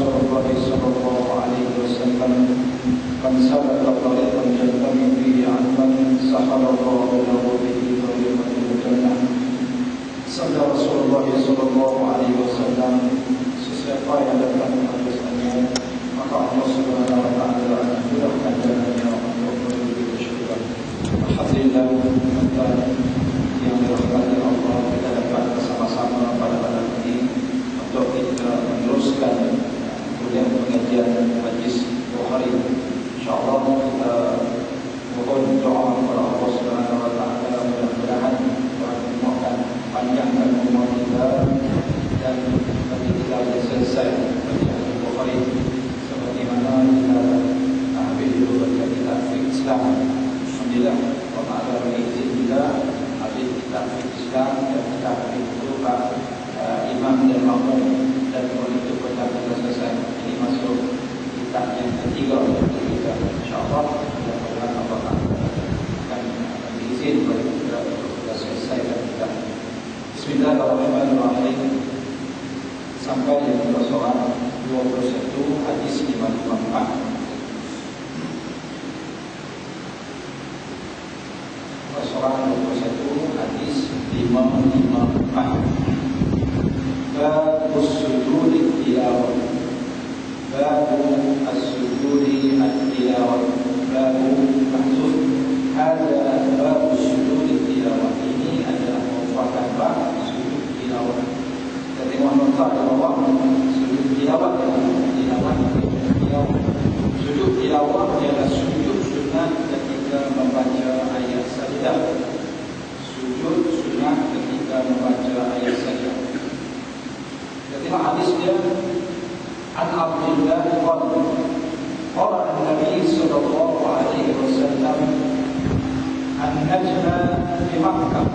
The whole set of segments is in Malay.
Rasulullah sallallahu alaihi wasallam, "Man salaka tariqan yaltami fihi 'ilman, sahalallahu lahu bihi tariqan ila jannah." Sabda Rasulullah sallallahu alaihi wasallam, "Sesiapa yang datang kepadanya, maka Allah Subhanahu wa taala akan mudahkan jalannya untuk menuju ke syurga." Alhamdulillah, yang dirahmati Allah, kita dapat bersama-sama pada malam ini untuk kita meneruskan kuliah pengajian majlis Bukhari. InsyaAllah kita mohon doa kepada Allah Subhanahu wa taala, mudah-mudahan Tuhan memudahkan panjangkan umur kita dan bagi kita selesai pengajian Bukhari seperti mana kita habis dulu baca kitab fiqh Islam. Alhamdulillah, Allah Taala beri izin kita habis kitab fiqh Islam dan kita habis berupa imam dan makmum, dan itu pun kita selesai. Ini masuk kitab yang ketiga untuk kita. InsyaAllah mudah-mudahan Allah akan izin bagi kita untuk kita selesaikan kitab. Bismillahirrahmanirrahim. Sampai yang surah 21 hadis 554. Surah 21 hadis 554. Bab as-sujud tilawah. Bab as-sujud tilawah. Bab mahzuf. Ada bab as-sujud tilawah. Ini adalah merupakan bab sujud tilawah. Kita tengok nota di bawah, sujud tilawah. Sujud tilawah ialah sujud sunat ketika membaca ayat sajdah. Sujud sunat ketika membaca ayat sajdah. Ketika hadis dia, An Abdullah qala qala an-nabi sallallahu alaihi wasallam, an-najma fi Makkah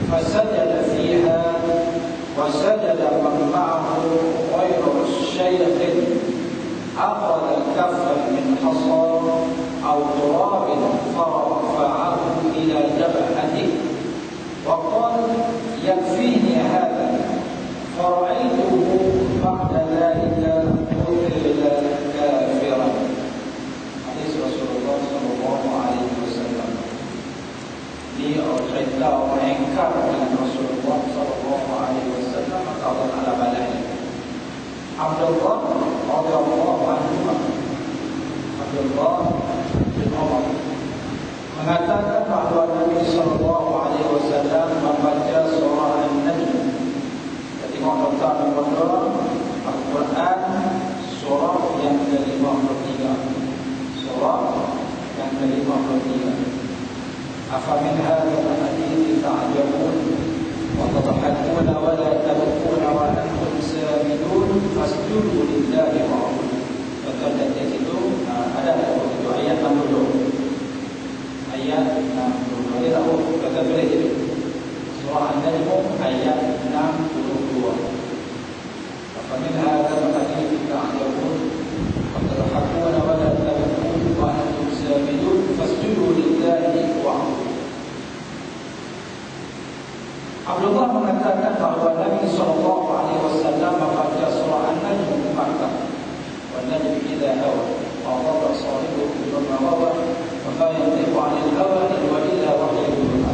fasajada fiha wa sajada man ma'ahu ghayru shaykhin akhadha kaffan min hasar aw turabin farafa'ahu ila jabhatihi wa qala yakfini hadha فرأيته بعد ذلك قتل كافرا. Hadis Rasulullah sallallahu alaihi wasallam. Dia cerita orang engkar dengan Rasulullah sallallahu alaihi wasallam, maka Allah Taala balas. Abdullah radhiyallahu anhu, Abdullah bin Umar mengatakan bahawa Nabi sallallahu alaihi wasallam membaca surah An-Najm. Tengok nota nomor 2 Al-Quran surah yang ke-53. Surah yang ke-53. Afamin hadhal hadits ta'jabun wa tadhakuna wa la tabkuna wa antum samidun fasjudu lillahi wa'budu. Betul dan di situ ada itu ayat 60. Ayat 60. Ini tahu kata boleh jadi. Surah An-Najm ayat 62. فمن هذا الحديث تعجبون وتضحكون ولا تبكون وأنتم سامدون فاسجدوا لله واعبدوا. Abdullah mengatakan bahawa Nabi sallallahu alaihi wasallam membaca surah An-Najm di Makkah. Wan-najmi idza hawa wa dhalla sahibuhu bima hawa wa ma yantiqu 'anil hawa in huwa illa wahyun yuha.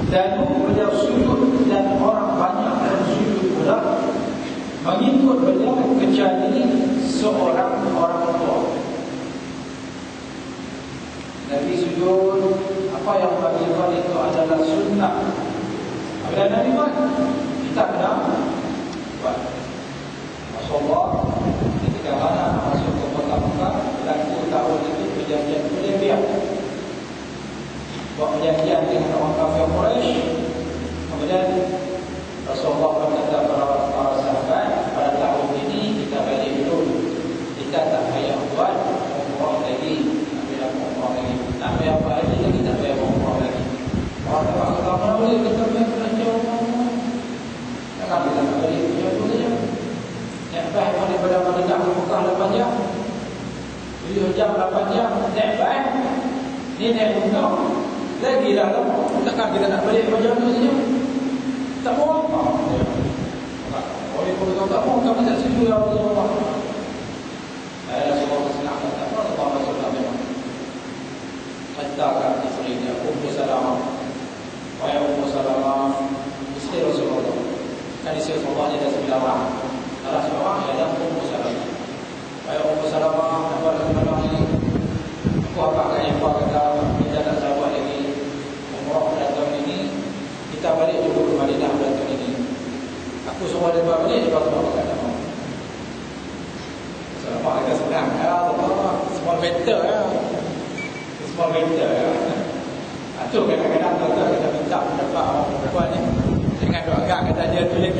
Dan beliau sujud dan orang banyak yang sujud pula mengikut beliau kecuali seorang orang tua. Nabi sujud, apa yang bagi tuan itu adalah sunnah. Apabila Nabi buat, kita kena buat. Rasulullah ketika mana masuk ke kota Makkah, berlaku tahun itu perjanjian Hudaybiyah. Buat perjanjian dengan orang kafir Quraisy. Kemudian Rasulullah berkata kepada para sahabat, pada tahun ini kita balik dulu. Kita tak payah buat umrah lagi. Tak payah apa lagi, tak payah umrah lagi. Orang tak paksa mana boleh, kita boleh belanja umrah. Takkan kita tak boleh punya tu saja. Yang baik daripada menegak Mekah 8 jam. 7 jam 8 jam, naik baik. Ni naik undang. Lagi dah lama. Takkan kita nak balik macam tu saja. Tak mau apa. Oleh kalau tak mau, kami tak setuju ya Rasulullah.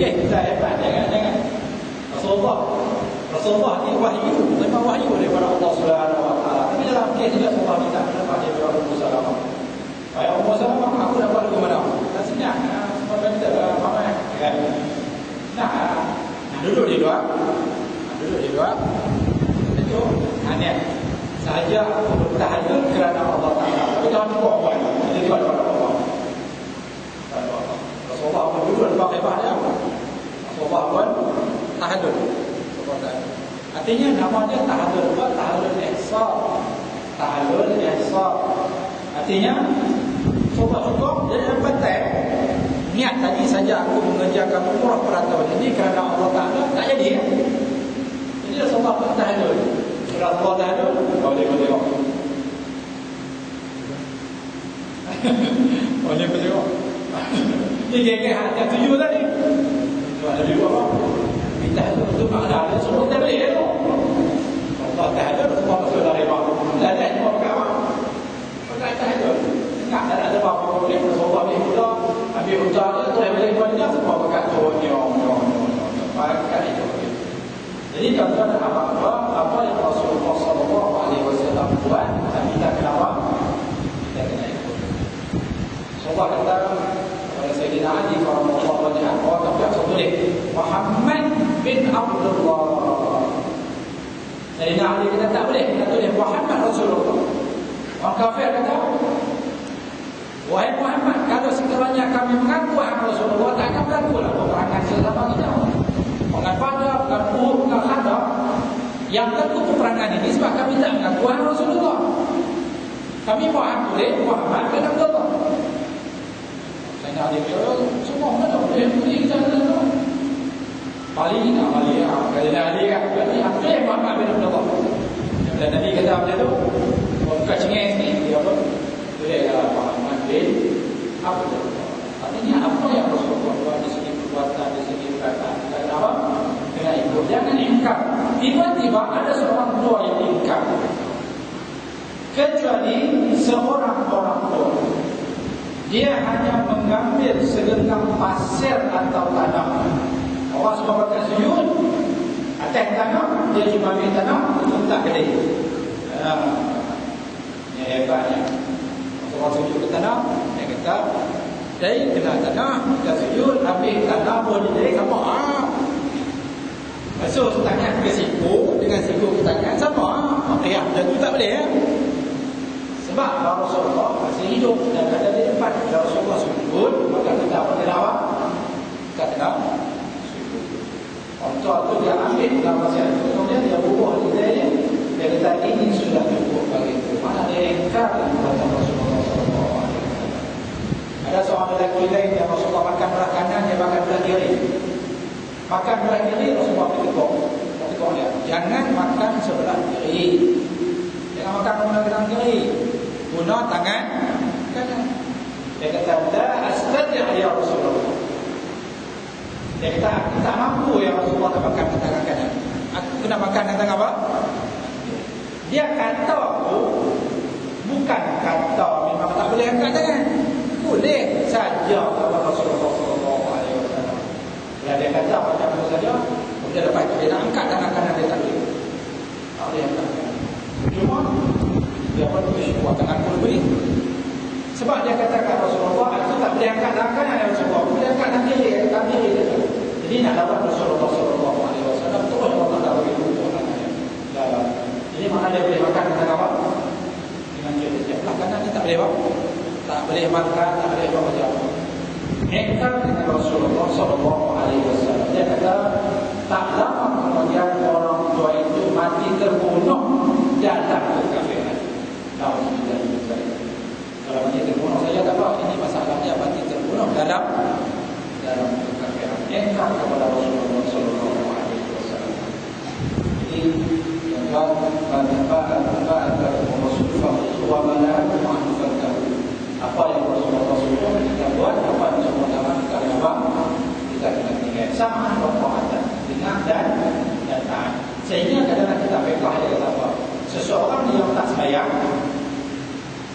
fikir kita hebat, jangan. Rasulullah ni wahyu, memang wahyu daripada Allah Subhanahu Wa Taala. Tapi dalam kes dia Rasulullah minta pendapat daripada Ummu Salamah. Ayah Ummu Salamah, aku nak buat ke mana? Tak senang, semua benda ramai kan. Nah, duduk di luar. Itu hanya sahaja aku bertahan kerana Allah Taala. Tapi jangan buat. Jadi buat Allah. Rasulullah pun duduk di bawah dia. Rasulullah pun tahajud. Artinya nama dia tahajud, tahajud ihsan. Artinya cukup dia penting. Niat tadi saja aku mengerjakan umrah pada tahun ini kerana Allah Taala tak jadi. Jadi Rasulullah pun tahajud. Rasulullah tahajud, boleh tengok. Boleh tengok. Ini geng-geng hati tujuh tadi. Itu ada dua orang. Minta itu makna dia semua tak boleh tu. Allah tahajud semua masuk dari bawah. Tak ada semua kawan. Pakai tahajud. Tak ada apa-apa boleh Rasulullah ni pula. Ambil hujah dia tu boleh buat dia semua pakai nyong. Pakai itu. Jadi tuan-tuan apa yang Rasulullah SAW buat, kita kenapa? Kita kena ikut. Rasulullah kata kepada Sayyidina Ali radhiyallahu anhu, tapi apa boleh? Muhammad bin Abdullah. Sayyidina Ali kata tak boleh, kita tulis Muhammad Rasulullah. Orang kafir kata, wahai Muhammad, kalau sekiranya kami mengaku Rasulullah, tak akan berlaku lah peperangan sesama kita. Bukan Badar, bukan Uhud, bukan Khandaq. Yang tentu peperangan ini sebab kami tak mengaku Rasulullah. Kami faham boleh Muhammad bin Abdullah. Saya nak dia semua mana boleh kita tu. Paling kalau Ali kan berarti apa Muhammad bin Abdullah. Dan Nabi kata macam tu, bukan cengeng ni dia apa? Boleh Muhammad bin Abdullah. Artinya apa yang Rasulullah buat di segi perbuatan, di segi perkataan, kenapa? Kena ikut. Jangan ingkar. Tiba-tiba ada seorang tua yang ingkar. Kecuali seorang orang tua, dia hanya mengambil segenggam pasir atau tanah. Orang semua pakai sujud atas tanah, dia cuma ambil tanah, itu tak kedai. Ini hebatnya. Orang sujud ke tanah, dia kata, dari kena tanah, kita sujud, ambil tanah, boleh jadi sama. Masuk tangan ke siku, dengan siku ke tangan, sama. Ya, macam tu tak boleh ya. Sebab Rasulullah masih hidup dan ada di depan. Bila Rasulullah sujud, maka kita apa kena apa? Kita kena sujud. Contoh tu dia ambil dalam pasal itu, kemudian dia bubuh dia kata ini sudah cukup bagi itu. Mana dia ingkar kata Rasulullah SAW. Ada seorang lelaki lain yang Rasulullah makan belah kanan, dia makan belah kiri. Makan belah kiri, Rasulullah tegur dia, jangan makan sebelah kiri. Jangan makan guna kiri, guna tangan kanan. Dia kata, la astati' ya Rasulullah. Dia kata, aku tak mampu ya Rasulullah nak makan tangan kanan. Aku kena makan tangan apa? Dia kata aku bukan kata memang tak boleh angkat tangan. Boleh saja kata Rasulullah SAW. Bila dia kata macam tu saja, dia lepas tu dia nak angkat tangan kanan dia tak boleh. Tak boleh angkat tangan. Cuma dia pun buat tangan pun boleh. Sebab dia katakan Rasulullah, aku tak boleh angkat tangan kanan ya Rasulullah. Boleh angkat tangan kiri saja. Jadi nak dapat Rasulullah SAW terus Allah tak bagi hukum tangannya. Jadi mana dia boleh makan dengan apa? Dengan kiri. Belah kanan dia tak boleh apa? Tak boleh makan, tak boleh apa macam. Ingkar dengan Rasulullah SAW. Dia kata tak lama kemudian orang tua itu mati terbunuh dalam kekafiran. Kalau mati terbunuh saja tak apa. Ini masalahnya mati terbunuh dalam kekafiran. Ingkar kepada Rasulullah SAW. Jadi apa yang Rasulullah suruh kita buat, apa yang Rasulullah kita buat, kita kena tinggal sama perbuatan dengan dan taat. Sehingga kadang-kadang kita fikah dia kata apa? Seseorang yang tak sembahyang,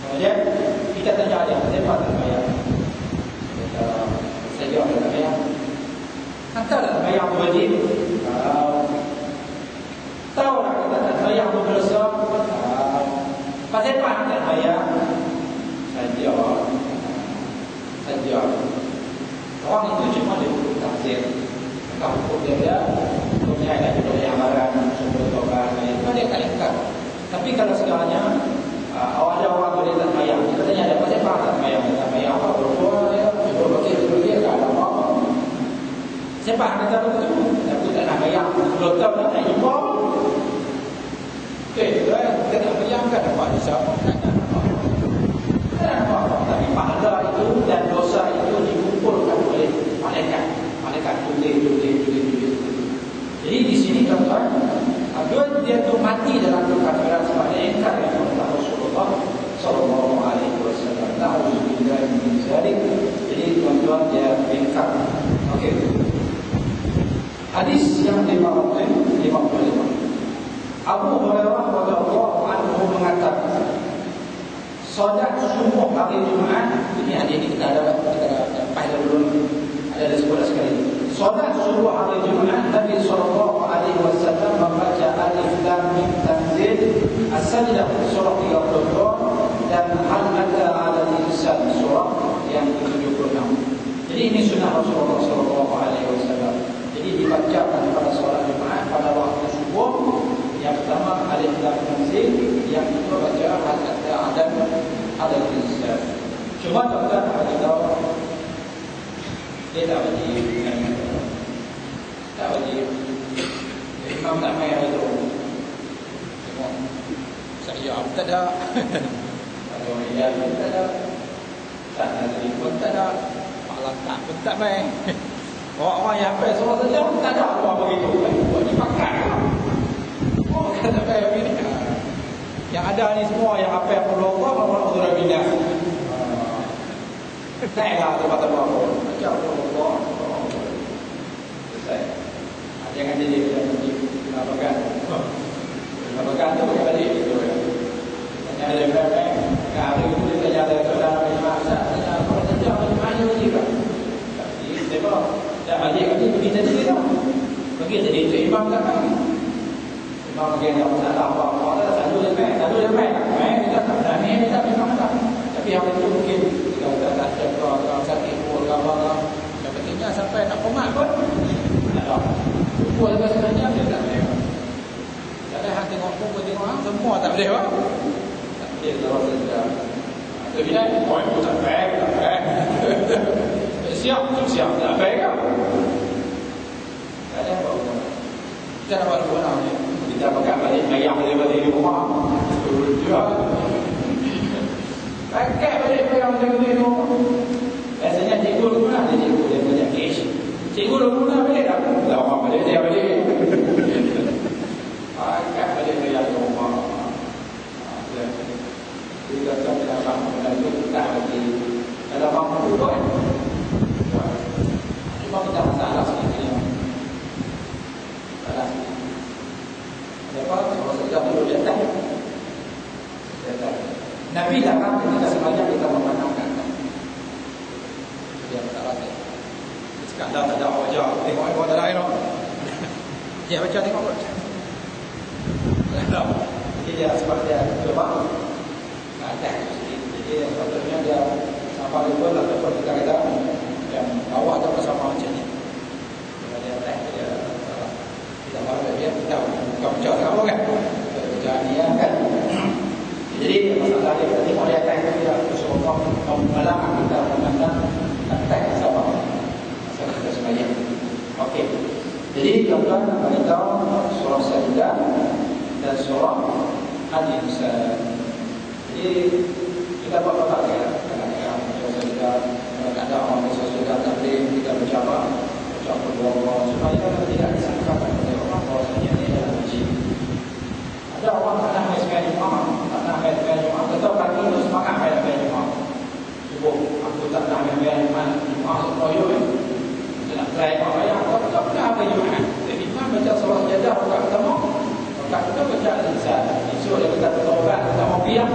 kemudian kita tanya dia, kenapa tak sembahyang? Saya jawab tak sembahyang. Kan sembahyang tu wajib? Tahu tak kita tak sembahyang tu berdosa? Pasal apa tak sembahyang? Saja. Orang itu cuma dia tafsir. Kalau hukum dia punya ada yang barang sebelum tobat itu dia tak lengkap. Tapi kalau segalanya ada orang boleh tak sembahyang, kita tanya ada pasal apa tak sembahyang? Tak sembahyang apa? Berdoa dia, berbagi dia tak ada apa. Siapa yang kata begitu? Aku tak nak sembahyang. Belum tahu nak jumpa. Kita tak bayangkan apa siapa tapi pahala itu dan dosa itu dikumpulkan oleh malaikat tulis. Jadi di sini tuan-tuan, apabila dia tu mati dalam kekafiran sebab dia ingkar yang Allah Rasulullah sallallahu alaihi wasallam. Na'udzubillah min dzalik. Jadi tuan-tuan dia ingkar. Okey. Hadis yang 55. Abu Hurairah radhiyallahu anhu mengatakan, solat subuh hari Jumaat, ini hadis ini kita ada faham dulu, ada sekolah sekali. Solat subuh hari Jumaat, Nabi sallallahu alaihi wasallam membaca alif lam mim tanzil, as-sajdah surah 32 dan hal ata 'ala al-insan surah yang ke-76. Jadi ini sunnah Rasulullah sallallahu alaihi wasallam. Jadi dibacakan pada solat Jumaat pada waktu subuh. Yang pertama alif lam tanzil, yang kedua baca hal ata 'ala al-insan. Cuma tuan-tuan ada tahu dia tak wajib, tak wajib. Imam tak main itu. Tengok saya tak ada. Kalau dia tak ada, tak ada telefon tak ada, malam tak pun tak main. Orang-orang yang hafal surah saja tak ada orang begitu. Buat dipakai. Oh kata saya begini. Yang ada ni semua yang hafal perlu Allah surah bina. Naiklah tempat apa pun. Baca Allah. Selesai. Jangan jadi apa kan? Apa kan tu bagi balik itu. Tanya ada berapa? Hari itu dia tanya ada saudara macam mana? Tanya kalau saja macam mana juga. Tapi siapa? Tak balik kali pergi tadi kita. Pergi tadi tu imam tak kan? Imam bagi yang tak apa-apa. Tak ada lepas. Kita tak berani, kita memang tak. Tapi hari itu mungkin kita tak ada sakit pun apa-apa. Yang pentingnya sampai nak komat pun ada. Pukul lepas sebenarnya dia tak boleh. Tak ada hang tengok pukul tengok hang semua tak boleh apa? Tak boleh kalau saja. Tapi dah poin pun tak baik. Siap tak baik kan? Tak ada apa-apa. Kita nak buat apa nak? Kita pakai balik ayam balik di rumah. Jual. Pakai balik ayam di rumah. Biasanya cikgu dulu lah, cikgu dia punya cash. Cikgu dulu lah balik tak? Tak apa balik dia balik. Pakai balik ayam di rumah. Kita tak dapat mengajuk kita lagi. Dalam mampu tu kan? Cuma kita masalah sedikit. Salah sedikit. Lepas kalau kita perlu datang. Nabi datang ketika sebanyak kita memandangkan. Dia tak rasa. Sekarang tak ada wajah. Tengok ibu tak lain. Dia baca tengok kot. Jadi dia sebab dia coba. Ada. Jadi sepatutnya dia sampai level ataupun kita kata yang bawah atau bersama macam ni. Kalau dia tak dia salah. Kita mahu dia tahu bukan macam apa kan. Kerja dia kan. Jadi masalah dia tadi mau dia attack dia Rasulullah melarang kita memandang attack sama. Masalah kita sebanyak. Okey. Jadi tuan-tuan kita surah Sajdah dan surah Al-Insan. Jadi kita buat apa ya? Kadang-kadang surah Sajdah ada orang surah Sajdah tak boleh kita berjamaah berdoa supaya tidak disangkakan oleh orang bahwasanya ini adalah wajib. Ada orang tak nak main Jumaat, tak nak main Jumaat, tetap pagi tu semangat main Jumaat. Subuh, aku tak nak main Jumaat supaya kita nak try apa yang aku tak nak main Jumaat. Jadi Imam baca surah Sajdah rakaat pertama, rakaat kedua baca Al-Insan. Esok dia kata taubat, tak mau biar.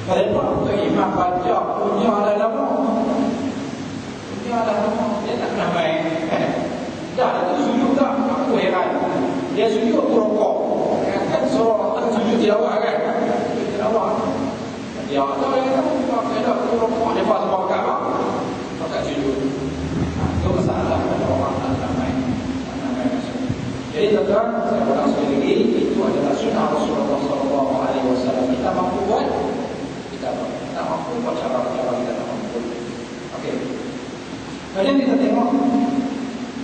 Kalau apa Dia sujud aku rokok. Kan suruh orang sujud tilawah kan. Tilawah. Dia kata aku rokok dia pas rokok apa? Pakai sujud. Itu masalah pada orang tak main masuk. Jadi tuan-tuan, saya ulang sekali lagi, itu adalah sunnah Rasulullah SAW. Kita mampu buat, kita mampu buat cara-cara kita tak mampu. Okey. Kemudian kita tengok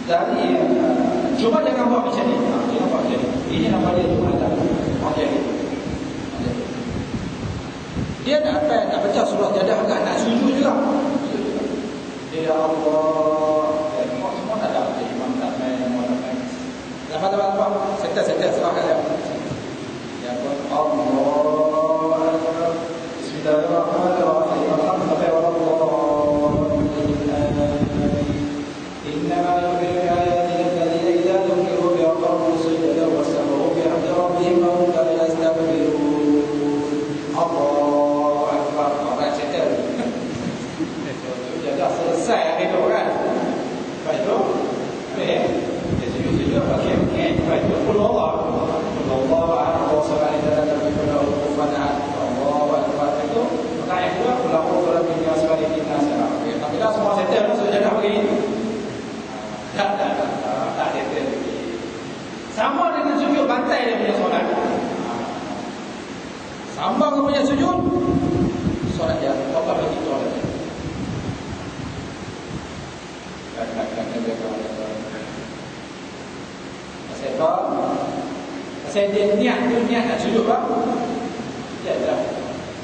dari cuba jangan buat macam ni. Jangan buat macam ni. Ini nama dia tu ada. Okey. Dia nak apa? Nak baca surah Jadah kan? Nak sujud juga. Ya Allah. Semua tak ada. Imam tak main, semua tak main. Lepas sektor serahkan dia. Ya Allah. Bismillahirrahmanirrahim. Alhamdulillah. إنما يؤمن بآياتنا الذين إذا ذكروا بها خروا سجدا واستمروا بحمد ربهم وهم لا يستكبرون. الله أكبر. Orang cerita. Dah selesai hari tu kan. Lepas tu, dia sujud-sujud pakai lepas tu qul Allah. Qul Allah ahad wa lam yakul lahu kufuwan ahad. Allahu akbar. Itu pertanyaan kedua, qul a'udzu birabbil nas malikin nas. Tapi dah semua settle sudah dah begini. Tak ada. Sama dengan sujud bantai dia punya solat. Sambang dia punya sujud, solat dia apa begitu solat dia. Saya dia niat nak sujud tak? Tak.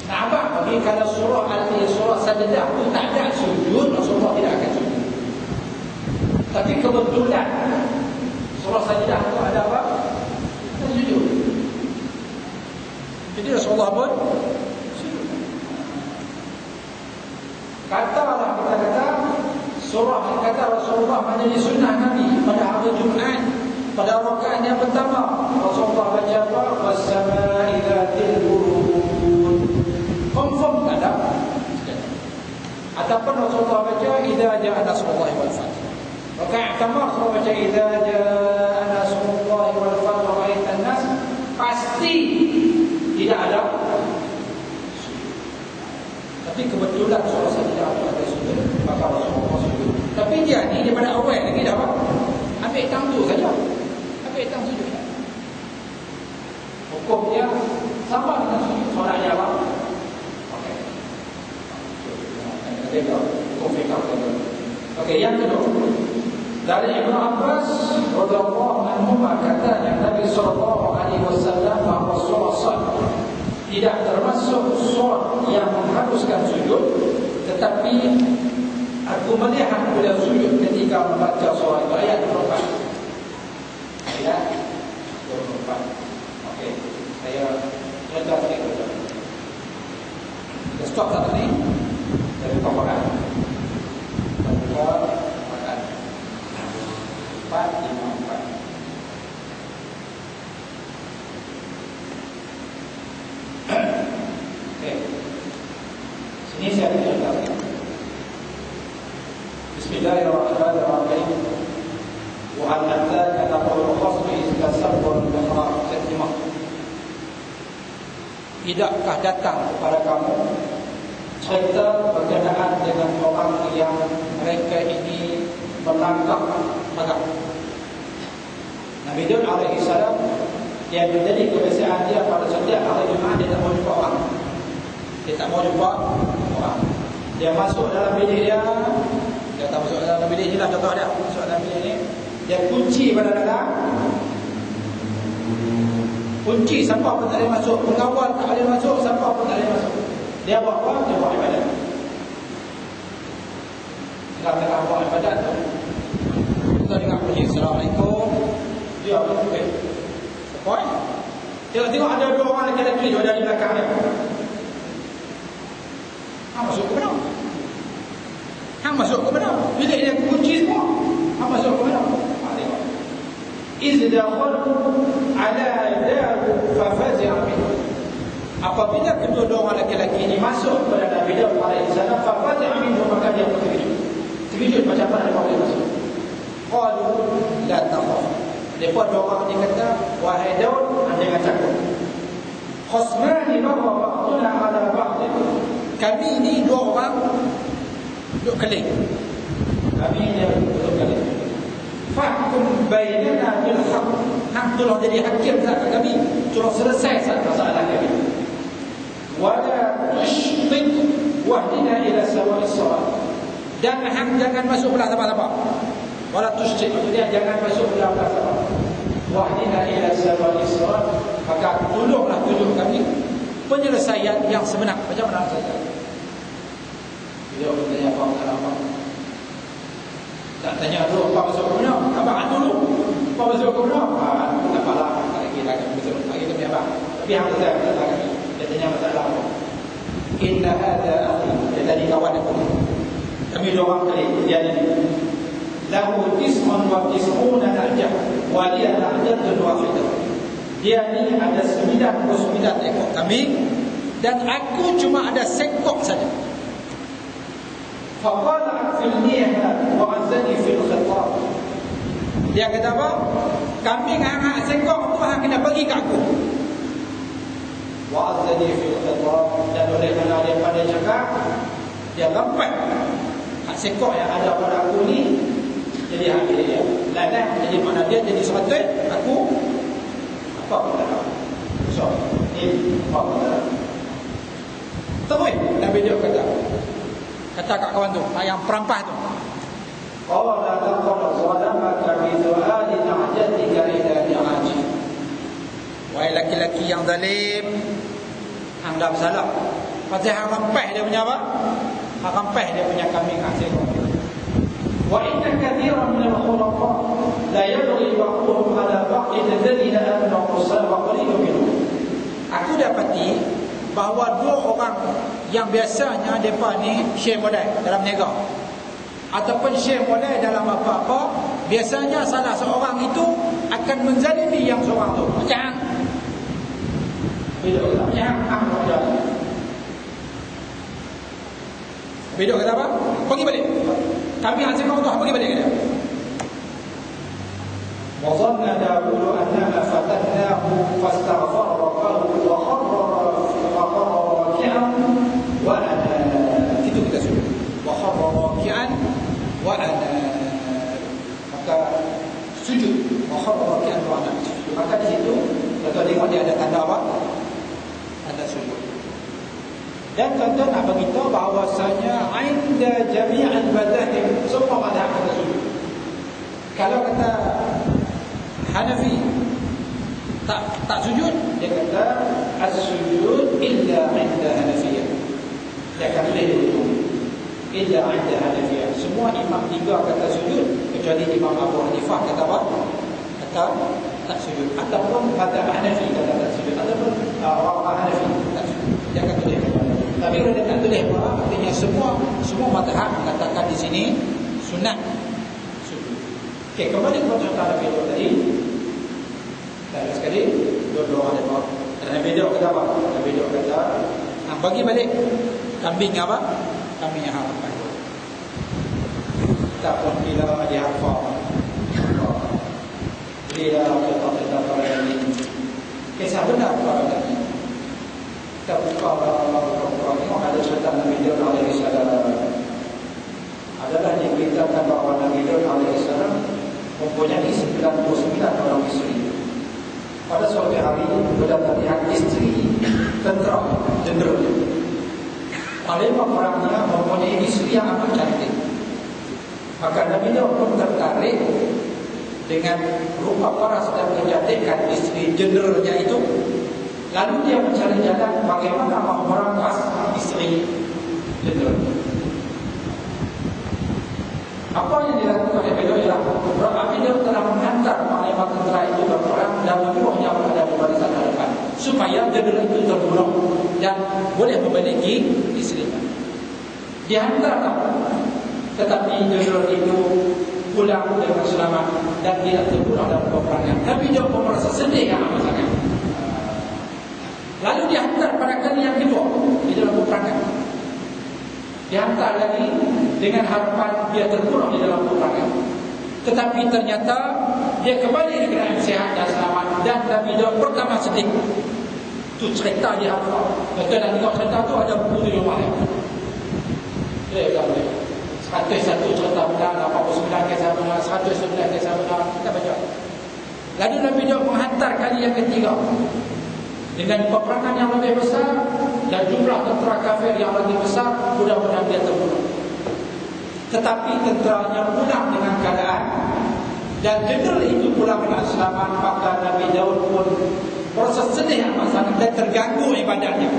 Nak apa? Bagi kalau surah sajdah tu tak ada sujud, Rasulullah tidak akan sujud. Tapi kebetulan surah sajdah tu ada apa? Ada sujud. Jadi Rasulullah pun sujud. Katalah kita kata surah kata Rasulullah menjadi sunnah Nabi pada hari Jumaat pada rakaat yang pertama Rasulullah baca apa? Was-samaa'i dzatil buruj. Confirm tak ada? Ataupun Rasulullah baca idza jaa nasrullahi wal fath. Rakaat pertama Rasulullah baca idza jaa nasrullahi wal fath wa ra'aitan nas, pasti tidak ada. Tapi kebetulan surah sajdah ada sujud, maka Rasulullah sujud. Tapi dia ni daripada awal lagi dah apa? Ambil tang tu saja. Ambil tang sujud. Hukum dia sama dengan sujud. Solatnya apa? Okey. Okey, yang kedua. Dari Ibnu Abbas radhiyallahu anhu katanya Nabi sallallahu alaihi wasallam bahawa solat tidak termasuk solat yang mengharuskan sujud, tetapi aku melihat beliau sujud ketika membaca surah ayat 24. Ayat 24. Okey, saya contoh sedikit. Kita stop satu ni dari paparan. Buka paparan 454. Sini saya contohkan. Bismillahirrahmanirrahim. Wa hal ataka nabul khasbi idza sabbar al-mihrab tatimah. Tidakkah datang kepada kamu cerita berkenaan dengan orang yang mereka ini melangkah magam. Nabi Daud alaihi salam, dia menjadi kebiasaan dia pada setiap hari Jumaat dia tak mau jumpa orang. Dia tak mau jumpa orang. Dia masuk dalam bilik dia tak masuk dalam bilik ni lah contoh dia. Masuk dalam bilik ni, dia kunci pada dalam. Kunci, siapa pun tak boleh masuk. Pengawal tak boleh masuk, siapa pun tak boleh masuk. Dia buat apa? Dia buat ibadat. Tengah-tengah buat ibadat tu, kita dengar bunyi Assalamualaikum. Dia pun buka. Sepoi. Tengok ada dua orang lelaki dua dari belakang dia. Masuk ke mana? Masuk ke mana? Bilik dia kunci semua. Masuk ke mana? Tengok. Izdakhalu ala Daud fafazi'a minhu. Apabila kedua orang lelaki ini masuk kepada Nabi Daud alaihi salam, fafazi'a minhu, maka dia terkejut. Terkejut macam mana dia boleh masuk? Qalu la takhaf. Mereka dua orang ni kata, wahai Daud, jangan takut. Khosmani bahawa ba'duna ala ba'd. Kami ni dua orang duk keling. Kami ni duk keling. Fahkum bainana bil haqq. Hak tolong jadi hakim kat kami, tolong selesai masalah kami. Wala tushqit wahdina ila sawa'is salat. Dan hak jangan masuk belah siapa-siapa. Wala tushqit, maksudnya jangan masuk belah siapa. Wahdina ila sawa'is salat. Maka tolonglah tunjuk kami penyelesaian yang sebenar. Macam mana saja. Dia bertanya apa? Tak tanya dulu apa masuk ke mana? Abang dulu. Apa masuk ke mana? Tak apalah. Tak lagi lah. Lagi demi abang. Tapi yang saya katakan, dia tanya masalah apa? Inna hadha akhi. Dia tadi kawan aku. Kami dua orang kali. Dia ni. Lahu tis'un wa tis'una na'jah. Wa liya na'jatun wahidah. Dia ni ada 99 ekor kambing. Dan aku cuma ada sekok saja. Faqala filniha wa azani fil khitab. Dia kata apa? Kambing hang sekok tu hang kena bagi kat aku. Wa azani fil khitab. Dan oleh kerana dia pandai cakap, dia lambat hak sekok yang ada pada aku ni jadi hak dia. Lain jadi mana dia jadi sepatut aku apa kata kau? So, ini apa kata? Terus Nabi dia kata kat kawan tu, yang perampas tu. Qala laqad zalamaka bi du'ali na'jatika ila ni'aji. Wahai laki-laki yang zalim, hang dah bersalah. Pasal hang rampas dia punya apa? Hang rampas dia punya kambing hasil. Wa inna kathiran min al-khulaqa la yabghi ba'dhum ala ba'd alladhina amanu wa qalilun minhum. Aku dapati bahawa dua orang yang biasanya mereka ni share modal dalam niaga ataupun share modal dalam apa-apa, biasanya salah seorang itu akan menzalimi yang seorang tu. Macam Beda kata apa? Pergi balik. Kami hasil kau tu pergi balik dia. Wa dhanna Daud annama fatannahu fastaghfara rabbahu wa kharra raki'an wa ana. Itu kita sebut. Wa kharra raki'an wa ana. Maka sujud. Wa kharra raki'an wa ana. Maka di situ kita tengok dia ada tanda apa? Tanda sujud. Dan tuan-tuan nak beritahu bahawasanya inda jami'al madahib semua madhab kata sujud. Kalau kata Hanafi tak sujud, dia kata as-sujud illa inda Hanafiyah. Dia kata itu illa inda Hanafiyah. Semua imam tiga kata sujud kecuali Imam Abu Hanifah kata apa? Kata tak sujud. Ataupun madhab Hanafi kata tak sujud. Ataupun orang Hanafi tak sujud. Dia kata dia kata. Tapi kalau dia tak tulis apa, artinya semua madhab mengatakan di sini sunat sujud. Okey, kembali kepada contoh Nabi Daud tadi. Dan sekali dua-dua ada apa? Nabi Daud kata apa? Nabi Daud kata, bagi balik kambing apa? Kambing yang harapan. Tak pun bila dia hafal. Bila kita pada ini. Kisah benar pada ini. Kita buka tengok ada cerita Nabi Daud alaihi salam. Adalah diberitakan bahawa Nabi Daud alaihi salam mempunyai 99 orang isteri. Pada suatu hari berdatang pihak isteri tentera jenderal. Paling orangnya mempunyai isteri yang amat cantik. Maka Nabi Daud pun tertarik dengan rupa paras dan kecantikan isteri jenderalnya itu. Lalu dia mencari jalan bagaimana merampas isteri jenderal. Apa yang dilakukan oleh beliau ialah beliau telah menghantar panglima tentera itu berperang dan menyuruhnya berada di barisan hadapan supaya jenderal itu terbunuh dan boleh memiliki isterinya. Dihantarkan, tetapi jenderal itu pulang dengan selamat dan tidak terbunuh dalam peperangan. Tapi dia pun merasa sedih yang amat sangat. Lalu dihantar pada kali yang kedua di dalam peperangan. Dihantar lagi dengan harapan dia terbunuh di dalam peperangan. Tetapi ternyata dia kembali di keadaan sihat dan selamat, dan Nabi Daud pertama sedih. Itu cerita dia apa? Betul, dan tengok cerita tu ada buku di rumah dia. Dia kata 101 cerita benar, 89 kisah benar, 109 kisah benar. Kita baca. Lalu Nabi Daud menghantar kali yang ketiga dengan peperangan yang lebih besar dan jumlah tentera kafir yang lebih besar. Mudah-mudahan dia terbunuh. Tetapi tenteranya pulang dengan keadaan, dan jeneral itu pulang dengan selamat. Maka Nabi Daud pun proses sedih amat sangat dan terganggu ibadahnya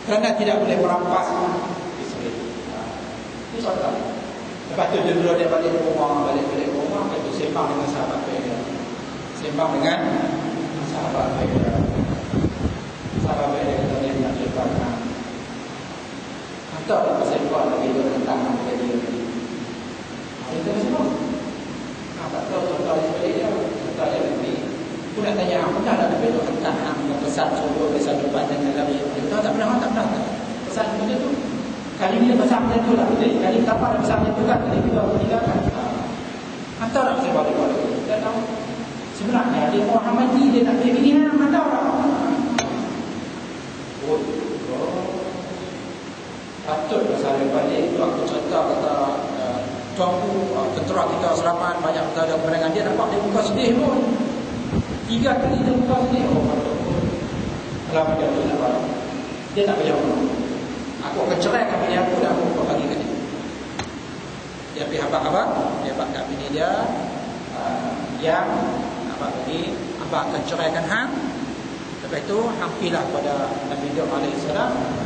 kerana tidak boleh merampas isteri. Itu contoh. Lepas tu jeneral dia balik rumah, itu sembang dengan sahabat dia. Sembang dengan sahabat dia. Sahabat dia kata dia nak ceritakan. Tahu tak pasal kau Nabi Daud tentang dia ni? Kita semua. Tak tahu contoh dia. Contoh dia nanti. Aku nak tanya, apa dah ada Nabi Daud tentang pesan suruh pesan depan dengan Nabi Daud? Tahu tak pernah. Pesan macam tu. Kali ni pesan macam tu lah. Kali tak ada pesan macam tu kan. Kali kita tinggalkan. Tahu tak pasal kau tu? Tak tahu. Sebenarnya dia Muhammadi, dia nak pergi ni tahu tak? Patut pasal balik tu aku cerita kata tuanku tentera kita selamat, banyak kita ada kemenangan. Dia nampak dia muka sedih pun 3 kali dia muka sedih. Patut pun lama dia tu nak balik, dia tak payah pun aku akan ceraikan bini aku dan aku bagi ke dia. Dia pergi abang-abang, dia abang kat bini dia yang abang bagi, abang akan ceraikan hang. Lepas itu hampilah pada Nabi Daud AS,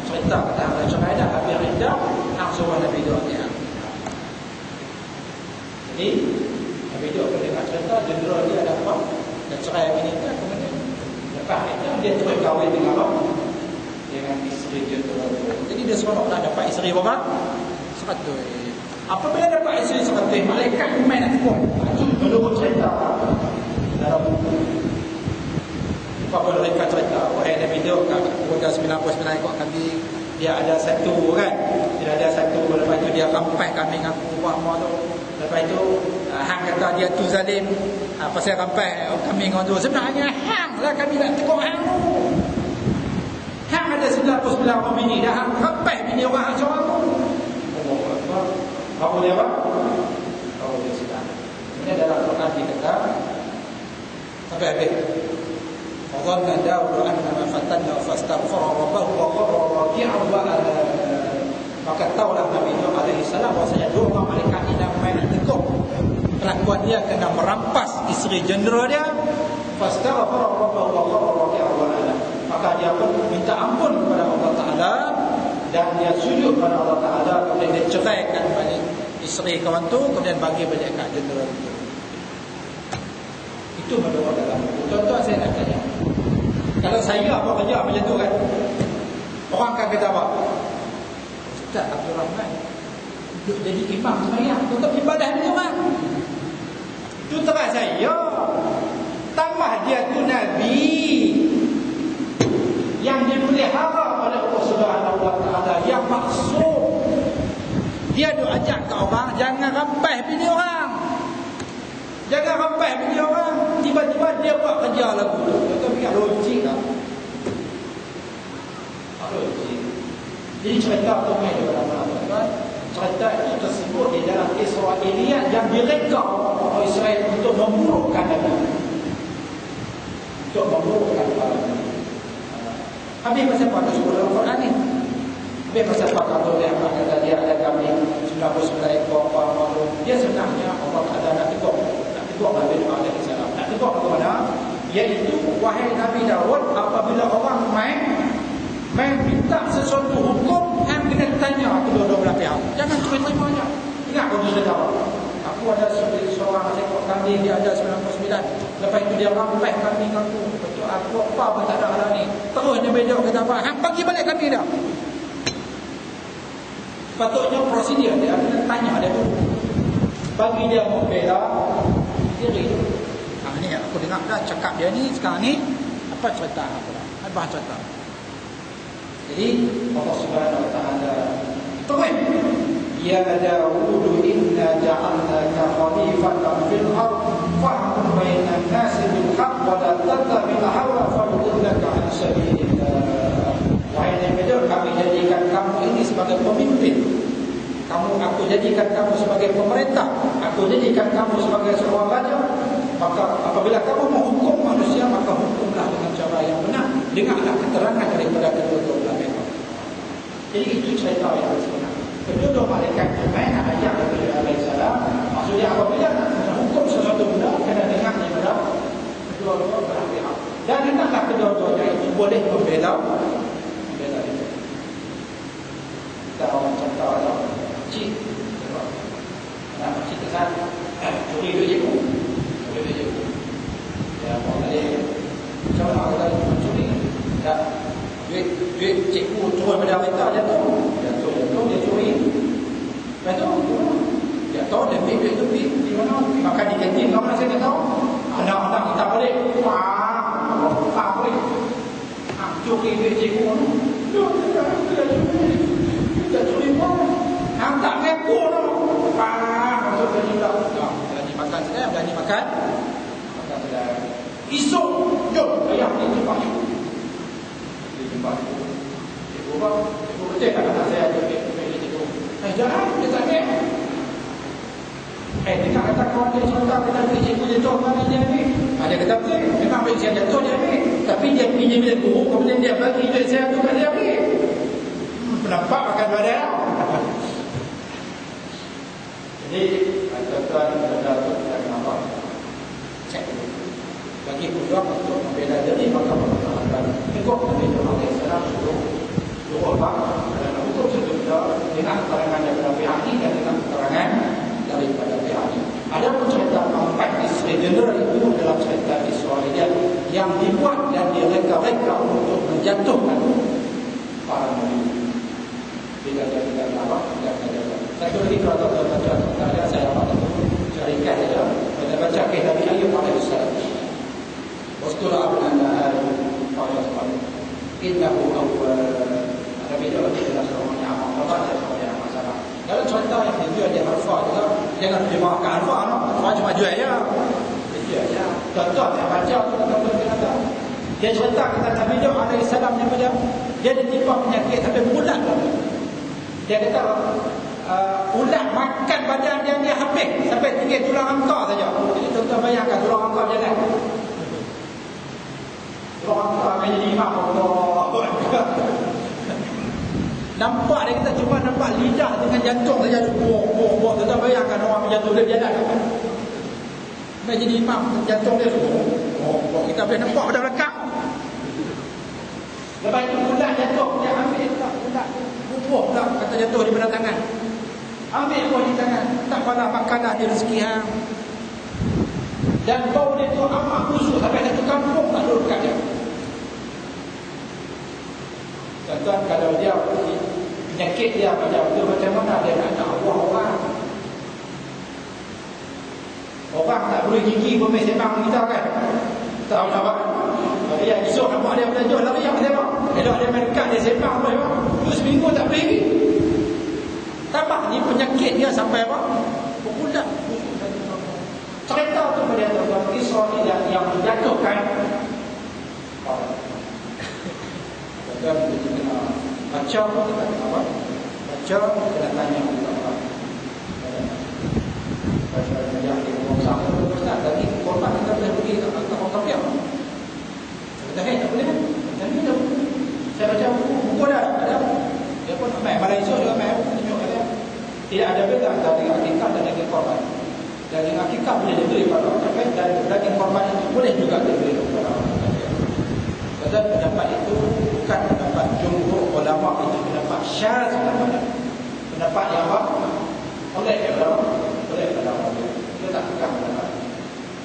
cerita kata hang cerai dah, habis iddah, hang suruh Nabi Daud dia. Jadi Nabi Daud bila nak cerita, jeneral dia ada apa? Dia cerai bini dia, kemudian lepas iddah dia terus kahwin dengan apa? Dengan isteri dia tu. Jadi dia seronoklah dapat isteri berapa? 100. Apabila dapat isteri 100, malaikat main nak tekuk. Itu menurut cerita dalam buku. Apa mereka cerita, wahai Nabi Daud, keluarga 99 ekor kambing, dia ada satu kan, dia ada satu, lepas tu dia rampai kambing aku buat apa tu. Lepas tu hang kata dia tu zalim, pasal rampai kambing orang tu. Sebenarnya hang lah kami nak tekuk hang tu. Hang ada 99 orang bini, dah hang rampai bini orang hang seorang tu. Apa dia apa? Oh dia sudah. Ini dalam Quran dikata sampai habis. وظن داود أنما فتنه فاستغفر ربه وخر راكعا وأناب. Maka tahulah Nabi Daud AS bahwasanya dua orang malaikat ini nak main nak tekuk kelakuan dia kena merampas isteri jeneral dia. Fastaghfara rabbahu wa khara raki'an wa anab. Maka dia pun minta ampun kepada Allah Taala dan dia sujud kepada Allah Taala, kemudian dia ceraikan balik isteri kawan tu, kemudian bagi balik kat jeneral itu. Itu menurut dalam buku. Contoh saya nak tanya, kalau saya apa kerja macam tu kan, orang akan kata apa? Ustaz Abdul Rahman duduk jadi imam sembahyang untuk ibadah ni orang. Itu terang saya. Tambah dia tu Nabi yang dipelihara oleh Allah Subhanahu Wa Taala, yang maksum. Dia duk ajak ke orang jangan rampai bini orang. Jangan rampai bini orang. Tiba-tiba dia buat kerja lagu tu. Kita fikir logik tak? Logik. Jadi cerita tu main dalam mana? Cerita itu tersebut di dalam Israiliyat yang direka oleh Israel untuk memburukkan Nabi. Untuk memburukkan Nabi. Habis pasal apa tu sebut dalam Quran ni? Habis pasal apa kalau dia kata dia ada kambing 99 ekor apa tu? Dia sebenarnya Allah Taala nak tegur. Nabi Daud AS. Nak tegur ke mana? Iaitu wahai Nabi Daud, apabila orang main minta sesuatu hukum, hang kena tanya kedua-dua belah pihak. Jangan terima aja. Ingat kau sudah tahu. Aku ada seorang ekor kambing, dia ada 99. Lepas itu dia rampai kambing aku. Betul aku apa pun tak ada hal ni. Terus Nabi Daud kata apa? Hang bagi balik kambing dia. Patutnya prosedur dia kena tanya dia dulu. Bagi dia membela diri. Ni aku dengar dah cakap dia ni sekarang ni apa cerita apa dah? Apa cerita? Jadi Allah Subhanahu Wa Taala terus ya Daud inna ja'alnaka khalifatan fil ardh fahkum bainan nasi bil haqq wa la tattabi'il hawa fayudillaka 'an sabilillah. Wahai Nabi, kami jadikan kamu ini sebagai pemimpin. Aku jadikan kamu sebagai pemerintah. Aku jadikan kamu sebagai seorang raja. Maka apabila kamu menghukum manusia, maka hukumlah dengan cara yang benar. Dengarlah keterangan daripada kedua-dua belah pihak. Jadi itu cerita yang sebenar. Kedua-dua malaikat main ayat Nabi alaihissalam. Maksudnya apabila nak menghukum sesuatu benda, kena dengar daripada kedua-dua belah pihak. Dan hendaklah kedua-duanya itu boleh membela itu. Kita orang contoh ada cik, nak cik kesan, curi duit cikgu, ya orang lain, macam mana kita curi, tak duit cikgu turun pada kereta jatuh, dia curi, jatuh, dia ambil duit tu di mana, makan di kantin, kamu rasa dia tahu, anak-anak kita balik, boleh, curi duit cikgu, dia curi pun. Hang tak ngaku dah. Maksud dia tidak. Berani makan sedap, berani makan. Makan sedap. Esok, jom ayah ni jumpa ibu. Dia jumpa ibu. Ibu apa? Ibu betul tak kata saya ada cikgu. Jangan, dia tak nak. Dia kata kawan dia cerita, kata cikgu jatuh mana dia ni. Dia kata betul, memang duit saya jatuh dia ambil. Tapi dia pinjam duit guru, kemudian dia bagi duit saya tu kan dia ambil. Nampak makan badan. Jadi, tuan-tuan dan tuan-tuan kenapa? Cek dulu. Bagi peluang untuk membela diri, maka pertahankan. Tengok Nabi Muhammad SAW suruh orang dalam hukum sesuatu dengan keterangan daripada pihak ini dan dengan keterangan daripada pihak ini. Ada pun cerita keempat Israel general itu dalam cerita Israel yang dibuat dan direka-reka untuk menjatuhkan para nabi. Tidak ada apa, tidak ada. Satu lagi kalau tuan baca ada saya dapat carikan saja. Kita baca kisah Nabi Ayub alaihissalam. Wasqura abnana qala subhanahu innahu awwab. Ada beda lagi dalam surah Al-An'am. Allah ada masalah. Dalam contoh yang dijual di harfa juga jangan dimakan harfa no. Cuma jual aja. Jual aja. Contoh yang baca tuan-tuan kata. Dia cerita kata Nabi Ayub alaihissalam dia ditimpa penyakit sampai bulan. Dia kata ulat makan badan dia habis sampai tinggal tulang angka saja. Jadi tuan-tuan bayangkan tulang angka jalan. Tulang angka akan jadi imam Allah. Nampak dia kata cuma nampak lidah dengan jantung saja buah. Tuan-tuan bayangkan orang jantung dia jalan. Nak jadi imam jantung dia kita boleh nampak pada belakang. Lepas itu ulat jatuh dia ambil tak ulat bubuh pula kata jatuh di pada tangan. Ambil buah di tangan, tak pernah makanlah di rezeki hang. Dan bau dia tu amat busuk sampai satu kampung tak duduk dekat dia. Tuan-tuan, kalau dia penyakit dia macam mana dia nak Allah orang. Orang tak boleh gigi pun main sembang kita kan. Tahu tak apa? Dia esok nampak dia belajar lari yang sembang. Elok dia main dekat dia sembang boleh apa? Tu seminggu tak boleh pergi. Tambah ni penyakit dia sampai apa? Berbulan. Cerita tu pada tuan-tuan Israel yang menjatuhkan. Tuan-tuan kena baca pun kita kena apa? Baca kena tanya kita apa? Baca yang di rumah sama tu Ustaz tadi korban kita boleh pergi ke orang kafir. Kita tak boleh kan? Dan kita saya baca buku ada. Dia pun main Malaysia juga main tunjuk dia. Tidak ada beza antara daging akikah dan daging korban. Daging akikah boleh dibeli pada orang kafir dan daging korban itu boleh juga dibeli pada orang kafir. Dan pendapat itu bukan pendapat jumhur ulama, itu pendapat syaz pendapat yang apa? Oleh pada orang kita tak pegang pendapat.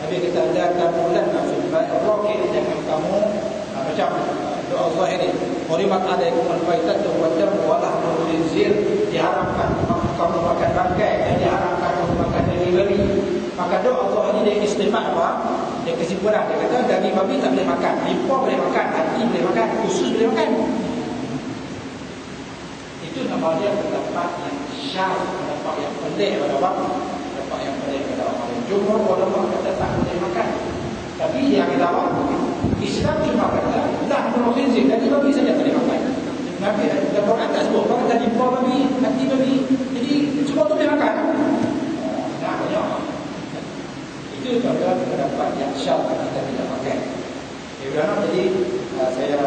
Nabi kita ada bulan nafsul rokin jangan kamu macam doa zahiri hurimat alaikum al-faitatu wa damu wa lahmul khinzir, diharamkan kamu makan bangkai dan diharamkan kamu makan daging babi. Maka doa Allah ini dia istimewa apa? Dia kesimpulan dia kata daging babi tak boleh makan, limpa boleh makan, hati boleh makan, usus boleh makan. Itu nama dia pendapat yang syaz, pendapat yang pelik pada orang, pendapat yang pelik pada orang lain. Jumhur ulama kata tak boleh makan. Tapi yang kita apa? Islam cuma kata tak perlu khinzir, jadi babi saja boleh makan. Nabi dan Quran tak sebut orang tadi buah babi, hati babi. Jadi semua tu boleh makan. Nah, banyak. Itu adalah pendapat yang syar kita tidak pakai. Jadi saya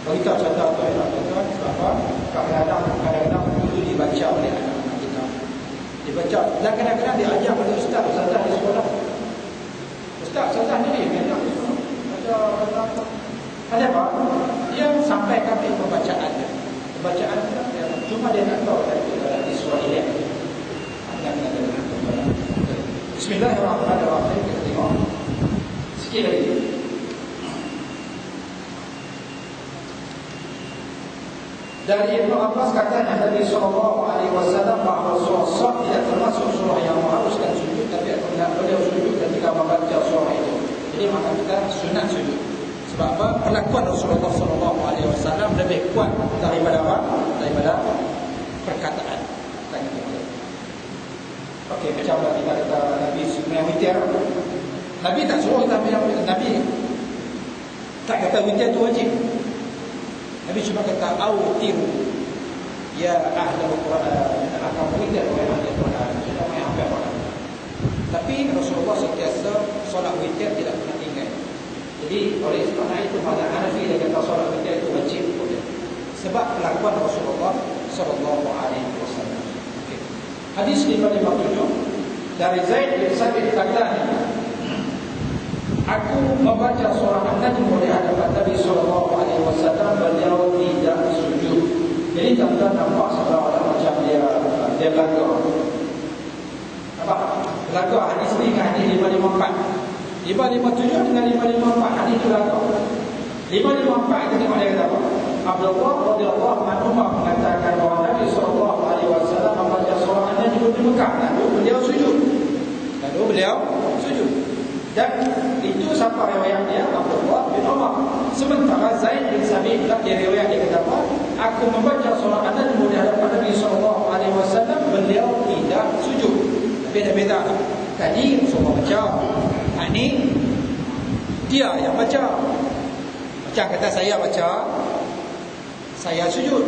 beritahu contoh tu ya, tuan-tuan, bahawa kadang-kadang itu dibaca oleh anak-anak kita. Dibaca dan kadang-kadang diajar oleh ustaz-ustaz di sekolah. Ustaz-ustaz ni dia nak baca ada apa? Dia sampaikan pembacaan dia. Pembacaan dia cuma dia nak tahu dari Israel. Bismillahirrahmanirrahim. Kita tengok sikit lagi. Dari Ibnu Abbas katanya Nabi SAW bahawa surah tidak termasuk surah yang mengharuskan sujud, tapi beliau sujud ketika membaca surah itu. Jadi maka kita sunat sujud. Sebab apa? Perlakuan Rasulullah SAW lebih kuat daripada apa? Daripada perkataan. Okey, macam kita kata Nabi sebenarnya witir. Nabi tak suruh kita Nabi tak kata witir itu wajib. Nabi cuma kata autiru ya ahlul Quran, akan witir oleh ahli Quran, sudah main hafal Quran. Tapi Rasulullah sentiasa solat witir tidak pernah tinggal. Jadi oleh sebab itu mazhab Hanafi dia kata solat witir itu wajib boleh. Sebab kelakuan Rasulullah sallallahu alaihi wasallam. Okey. Hadis 557 dari Zaid bin Sabit katanya, aku membaca surah An-Najm di hadapan Nabi sallallahu alaihi wasallam, beliau tidak sujud. Jadi tuan-tuan nampak seolah-olah macam dia belaga. Apa? Belaga hadis ni dengan hadis 554. 557 dengan 554 hadis itu belaga. 554 kita tengok dia kata apa? Abdullah radhiyallahu anhu mengatakan bahawa Nabi sallallahu alaihi wasallam membaca surah An-Najm di Mekah, lalu beliau sujud. Dan itu siapa riwayat dia? Abdullah bin Umar. Sementara Zaid bin Sabit lagi riwayat dia kata apa? Aku membaca surah An-Najm di hadapan Nabi sallallahu alaihi wasallam, beliau tidak sujud. Beda-beda. Tadi Rasulullah baca. Ini dia yang baca. Macam kata saya baca, saya sujud.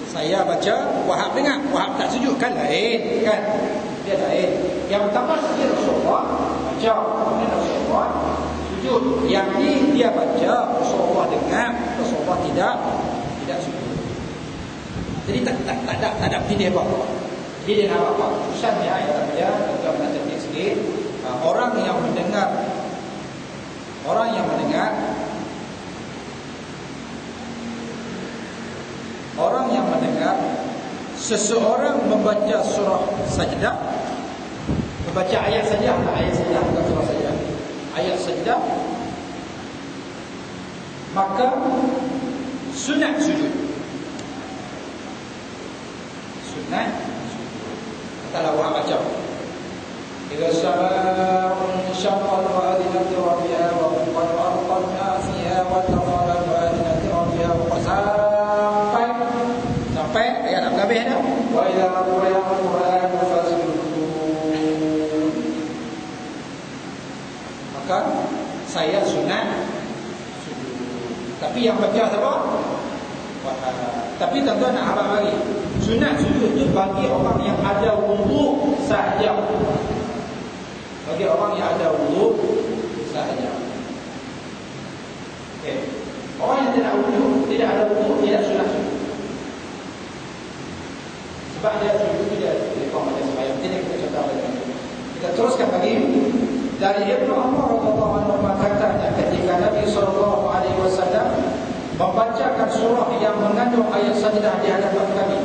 Saya baca, Wahab dengar. Wahab tak sujud kan lain kan? Dia lain. Yang pertama dia Rasulullah baca, kemudian Rasulullah sujud. Yang ni dia baca, Rasulullah dengar, Rasulullah tidak sujud. Jadi tak ada pilih apa. Jadi dia nak apa? Keputusannya yang dia kita nak cerita sikit. Orang yang mendengar seseorang membaca surah Sajdah, membaca ayat Sajdah, bukan surah Sajdah, ayat Sajdah, maka sunat sujud. Katalah orang baca idza sama'un syaqqat wa adinat rabbiha wa qad arqalna fiha wa taqala wa adinat rabbiha wa sampai ayat habis dah. Wa idza quri'a al-Qur'an fasjudun. Maka saya sunat sujud. Tapi yang baca siapa? Tapi tuan-tuan nak abang lagi, sunat sujud itu bagi orang yang ada wuduk sahaja. Bagi orang yang ada wuduk sahaja. Okay. Orang yang tidak ada wuduk, tidak sunat sujud. Sebab dia sujud dia macam sembahyang. Ini kita contoh lagi. Kita teruskan lagi. Dari Ibnu Umar radhiyallahu anhu katanya ketika Nabi sallallahu alaihi wasallam membacakan surah yang mengandung ayat sajdah di hadapan kami.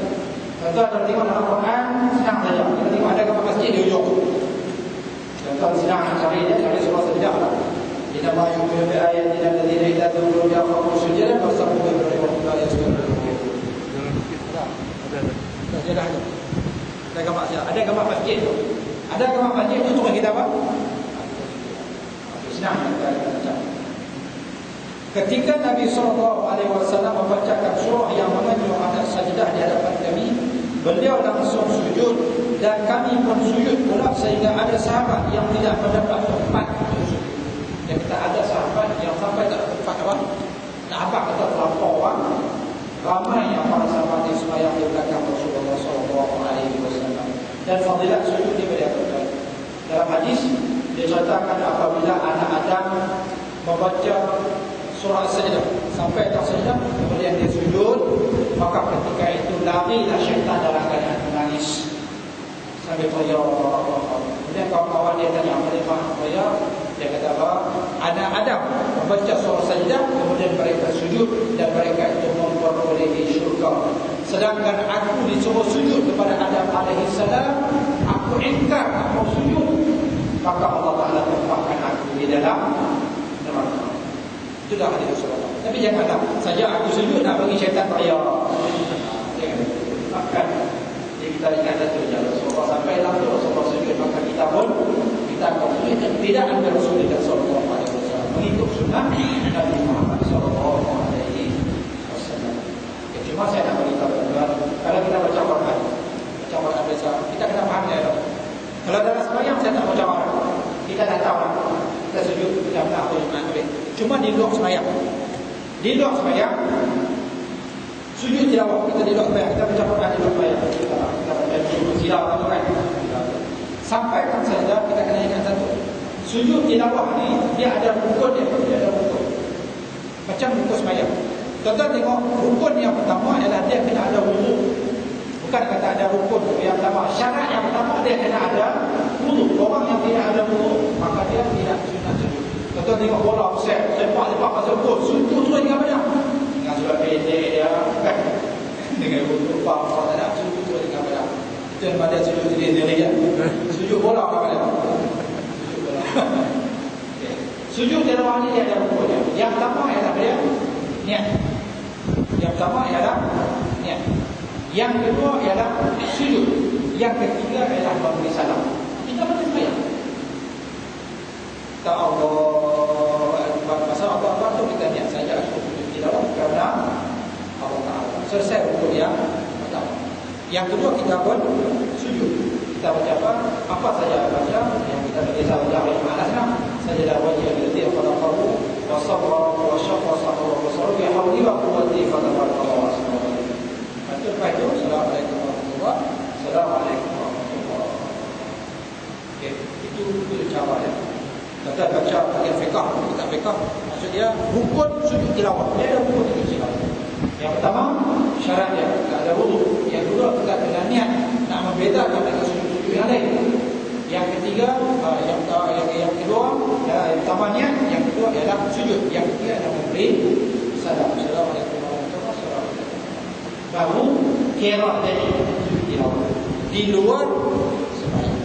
Contoh dalam tengok dalam Quran senang saja. Kita tengok ada kat masjid di ujung. Contoh senang cari surah sajdah lah. Inna ma yu'minu bi ayatina alladziina idza dzukira biha kharru sujadan fasabbihu bihamdi wa yastaghfiruh. Sajadah tu. Ada gambar masjid tu. Ada gambar masjid tu tukar kita apa? Senang kita. Ketika Nabi SAW membacakan surah yang mengandung ayat sajdah di hadapan kami, beliau langsung sujud dan kami pun sujud pula sehingga ada sahabat yang tidak mendapat tempat untuk sujud. Dan kita ada sahabat yang sampai tak dapat tempat apa? Nak apa kata terlampau orang. Ramai yang para sahabat yang sembahyang di belakang Rasulullah SAW. Dan fadilat sujud dia berikan. Dalam hadis diceritakan apabila anak Adam membaca surah Sajdah sampai tak sajdah, kemudian dia sujud, maka ketika itu larilah syaitan dalam keadaan menangis sambil teriak Allah. Kemudian kawan-kawan dia tanya, apa dia? Dia kata apa? Anak Adam membaca surah Sajdah, kemudian mereka sujud dan mereka itu memperolehi syurga. Sedangkan aku disuruh sujud kepada Adam alaihissalam, aku ingkar, tak mau sujud. Maka Allah Ta'ala tempatkan aku di dalam neraka. Itulah hadis Rasulullah. Tapi janganlah saja aku sujud nak bagi syaitan teriak. Bahkan kita ingat satu je, Rasulullah sampai lalu Rasulullah sujud, maka kita pun kita akan sujud dan tidak ambil Rasulullah sallallahu alaihi wasallam mengikut sunnah Nabi Muhammad sallallahu alaihi wasallam. Cuma saya nak beritahu tuan-tuan, kalau kita baca Quran biasa, kita kena faham dia. Kalau dalam sembahyang saya tak baca Quran, kita dah tahu lah. Kita sujud jam tak apa Jumaat habis. Cuma di luar sembahyang. Di luar sembahyang sujud tilawah, kita di luar sembahyang, kita baca Quran di luar sembahyang. Kita baca tilawah Quran. Sampai kan saja kita kena ingat satu. Sujud tilawah ni dia ada rukun dia, ada rukun. Macam rukun sembahyang. Tuan-tuan tengok rukun yang pertama ialah dia kena ada wudu. Bukan kata ada rukun yang pertama. Syarat yang pertama dia kena ada wudu. Orang yang tidak ada wudu maka dia tidak sunat sujud. Tuan-tuan tengok bola besar, sepak-sepak pasal gol, sujud terus dengan badan. Dengan surat pendek dia kan. Dengan wudu apa tak ada sujud terus dengan badan. Itu yang pada sujud sendiri kan. Sujud bola apa dia? Sujud bola. Okay. Sujud tilawah ni dia ada rukunnya. Yang pertama ialah dia niat. Yang pertama ialah niat. Yang kedua ialah sujud. Yang ketiga ialah memberi salam. Kita baca sembahyang. Tak Allah Akbar. Masa Allah Akbar tu kita niat saja sujud tilawah kerana Allah Ta'ala. Selesai rukun yang pertama. Yang kedua kita pun sujud. Kita baca apa? Apa saja baca yang kita biasa baca ayat malasna. Sajadah wajhi alladhi khalaqahu wa sawwara wa syaqqa sawwara wa sawwara bi hawli wa quwwati fatabarakallahu subhanahu. Lepas itu, Assalamualaikum warahmatullahi wabarakatuh. Assalamualaikum warahmatullahi wabarakatuh. Okay, itu cara ya. Kita baca bagian fiqah, kitab fiqah. Maksud dia rukun sujud tilawah. Dia ada rukun sujud tilawah. Yang pertama syarat dia tak ada wudu. Yang kedua kita kena niat nak membedakan dengan sujud-sujud yang lain. Yang ketiga yang kedua yang pertama niat, yang kedua ialah sujud, yang ketiga adalah memberi salam. Assalamualaikum warahmatullahi wabarakatuh. Baru kira dari tilawah. Di luar sembahyang.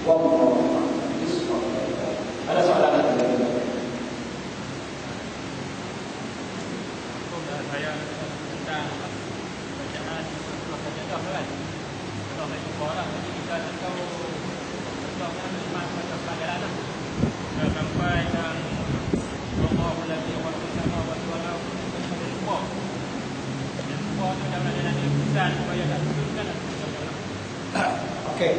Wallahu a'lam. Ada soalan lagi? Saya tentang bacaan surah Sajdah kan. Kalau nak jumpa lah, jadi kita nak tahu surahnya memang macam pelajaran lah. Sampai yang Allahu Alladhi khalaqa samawati wal arda sampai lupa. Dan lupa tu macam mana nak tulisan supaya tak tuliskan lah. Okey.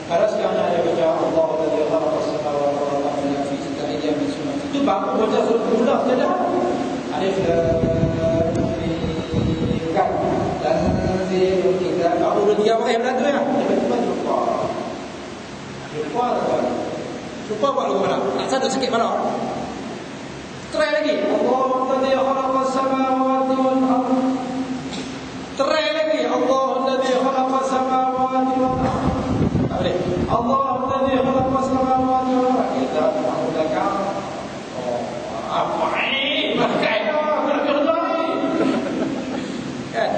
Kalau sekarang ada baca Allah Alladhi khalaqa samawati wal arda fi sittati ayyamin sunnah. Itu baru baca surah mula saja. Alif lam mim kan. Tanzilul kitab. Baru dia pakai berat tu ya. Tiba-tiba lupa. Lupa buat lagu mana? Tak satu sikit mana? Try lagi. Allah Alladhi khalaqa samawati wal arda. Try lagi. Allah Alladhi khalaqa samawati wal arda. Tak boleh. Allah Alladhi khalaqa samawati wal arda. Kita menggunakan apa ini? Pakai dah. Nak kerja ni. Kan?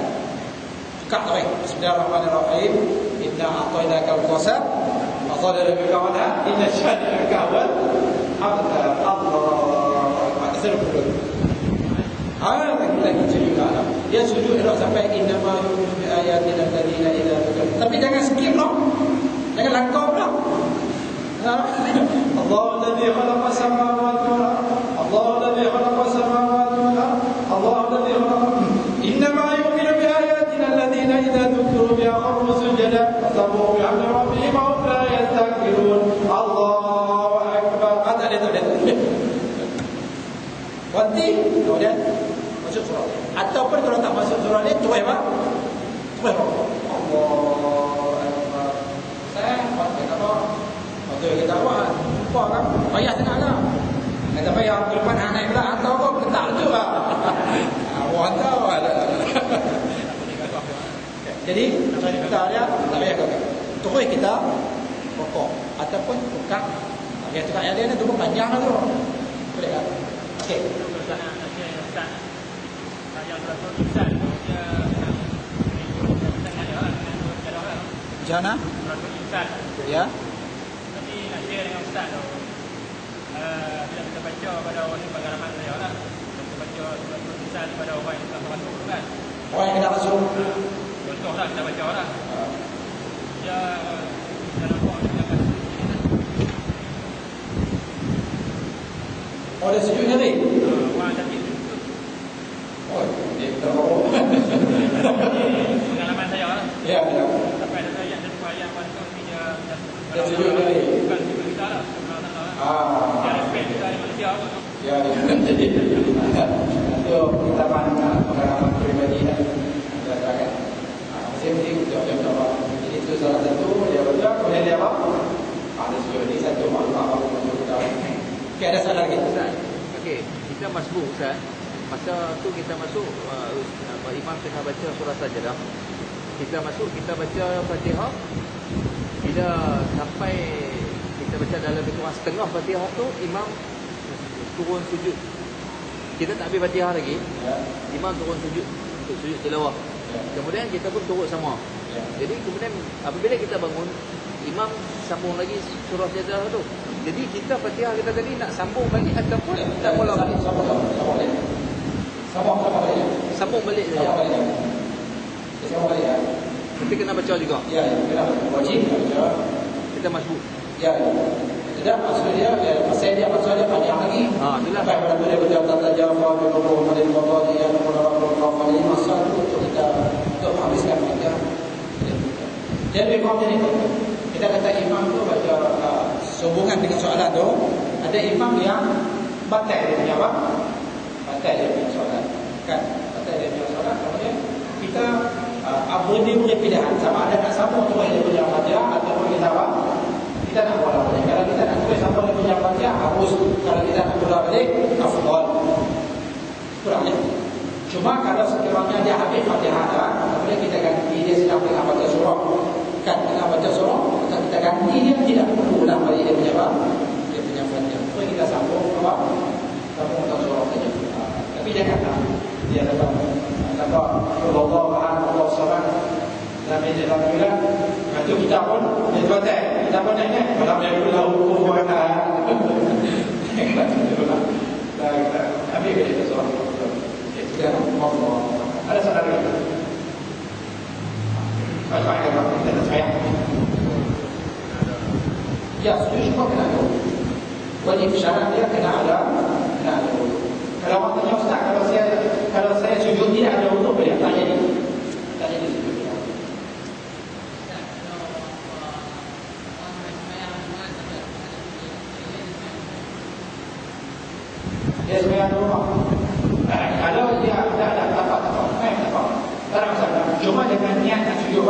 Kak tak baik. Bismillahirrahmanirrahim. Inna a'tainaka al-kautsar. Fadhal bika wala inna syani'aka wal abtar. Allah Akbar. Lagi juga lah. Dia sujud elok sampai inna ma yu'minu bi ayatina alladziina idza dzukira. Tapi jangan skip noh. Jangan langkau noh. Allah alladzi khalaqa samawati wal arda. Allah alladzi khalaqa samawati wal arda. Allah alladzi khalaqa. Inna ma yu'minu bi ayatina alladziina idza dzukiru biha Berhenti, kemudian masuk surau dia. Ataupun kalau tak masuk surau dia, terus apa? Terus rokok. Allah Akbar. Saya kata apa? Waktu kita buat, lupa kan? Payah tengah lah. Kata payah ke depan anak pula, atau apa? Letak tu lah. Awak tahu ada. Jadi, kita dia tak payah kakak. Terus kita rokok. Ataupun tukang. Dia tukang yang dia ni tu pun panjang lah tu. Boleh tak? Okey. Macam mana? Ya. Tapi nak share dengan Ustaz tu, bila kita baca pada orang ni pengalaman saya lah. Kita baca surat Al-Insan pada orang yang tak masuk kan. Orang yang kena masuk. Contoh lah kita baca lah. Dia dalam orang dia akan Oh, dia sujud ni. orang sakit. Oh, dia terbawa. Pengalaman saya lah. Ya, ya. Sampai ada ayat dan ayat wanita dia sujud ni. bukan kita lah. Dia respect kita ni manusia. Ya, jadi itu kita pengalaman pribadi dan katakan masing-masing jawab-jawab. Jadi itu salah satu dia baca, kemudian dia apa? Ada sujud ni satu makhluk Allah. Okey, ada salah lagi. Okey, kita masbuk Ustaz. Masa tu kita masuk imam tengah baca surah Sajdah. Kita masuk, kita baca Fatihah. Bila sampai kita baca dalam lebih kurang setengah Fatihah tu, imam turun sujud. Kita tak habis Fatihah lagi. Ya. Imam turun sujud untuk sujud tilawah. Ya. Kemudian kita pun turut sama. Ya. Jadi kemudian apabila kita bangun, imam sambung lagi surah Sajdah tu. Jadi kita Fatihah kita tadi nak sambung balik ataupun tak mula balik? Sambung balik. Sambung balik saja. Sambung balik ya. Tapi kena baca juga. Ya, kena wajib baca. Kita masbuk. Ya. Tidak maksud dia, pasal dia panjang lagi. Itulah. Sampai pada dia berjawab tak jawab bila Muhammadin qadhi ya Muhammad masa itu untuk kita untuk menghabiskan Fatihah. Jadi lebih kurang macam itu. Kita kata imam tu baca sehubungan dengan soalan tu, ada imam yang batal dia menjawab, batal dia punya soalan, kan? Batal dia punya soalan. Kemudian kita beri pilihan sama ada nak sambung terus dia punya Fatihah ataupun kita apa? Kita nak bola balik. Kalau kita nak terus sambung dia punya Fatihah, hapus. Kalau kita nak bola balik, afdal. Kurangnya. Cuma kalau sekiranya dia habis Fatihah dah, kemudian kita ganti dia sedang tengah baca surah. Kan tengah baca surah, maka kita ganti dia, tidak perlu ulang balik dia punya apa? Dia punya Fatihah. So kita sambung apa? Sambung baca surah saja. Tapi janganlah dia dapat Allah SWT dalam meja dalam juga. Lepas tu kita pun dia batal. Kita pun nak malam dia pula hukum buat Habis ke dia surah. Ada saudara kita. Baik-baik kita tak sayang. Ya, sujud syukur kena ada. Wajib syarat dia kena ada wudu. Kalau orang tanya Ustaz, kalau saya sujud tidak ada wudu, boleh tak jadi? Tak jadi sujud. Dia sembahyang di rumah. Kalau dia ada tak ada masalah. Cuma dengan niat nak sujud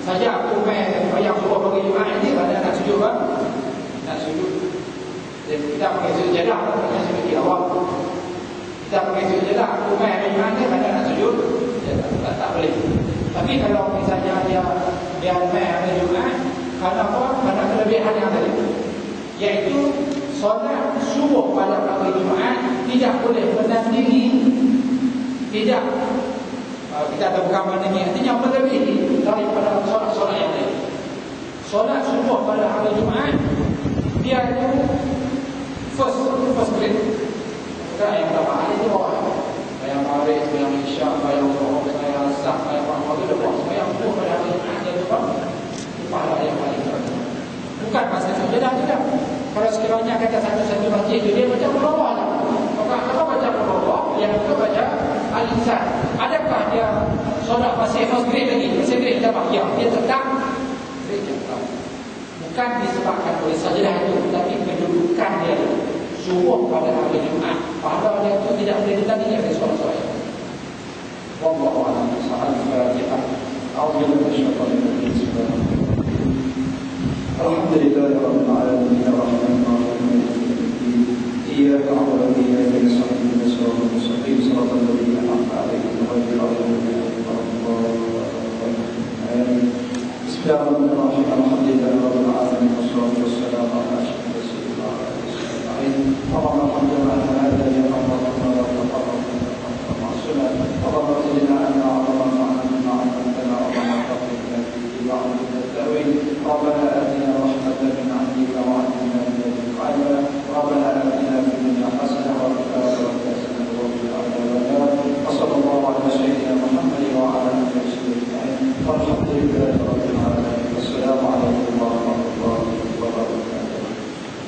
saja aku yang suruh pergi Jumaat ni pada nak sujud nak sujud. Dan kita pakai sujud jadah, pakai sujud awal. Kita pakai sujud jadah, aku hari Jumaat ni pada nak sujud, tak boleh. Tapi kalau misalnya dia hari Jumaat, kerana kelebihan yang tadi, iaitu solat subuh pada hari Jumaat tidak boleh menandingi, tidak kita ada bukan bandingnya, artinya melebihi daripada solat-solat yang lain. Solat subuh pada hari Jumaat dia itu first grade. Bukan yang berapa hari itu bawah. Bayang Maghrib, bayang Isyak, bayang Zuhur, bayang Asar, bayang Maghrib, bayang subuh pada hari Jumaat dia itu pahala yang paling rendah. Bukan masa sajadah tidak. Kalau sekiranya kata satu-satu masjid itu dia baca berdoa lah. Maka kalau baca berdoa, yang itu baca al-insan. Adakah dia solat masih first grade lagi? First grade kita pakai. Dia tetap bukan disebabkan oleh sajadah itu, tapi kedudukan dia subuh pada hari Jumaat, pada dia itu tidak boleh ditandingi dari solat-solat. Wallahu a'lam bishawab. A'udzu billahi Alhamdulillahi rabbil alamin arrahmanir rahim iyyaka na'budu wa iyyaka nasta'in ihdinas siratal mustaqim siratal ladzina an'amta 'alaihim ghairil maghdubi 'alaihim waladdallin. Bismillahirrahmanirrahim. Alhamdulillahi rabbil alamin wassalatu wassalamu ala asyrafil mursalin wa ala alihi wa sahbihi.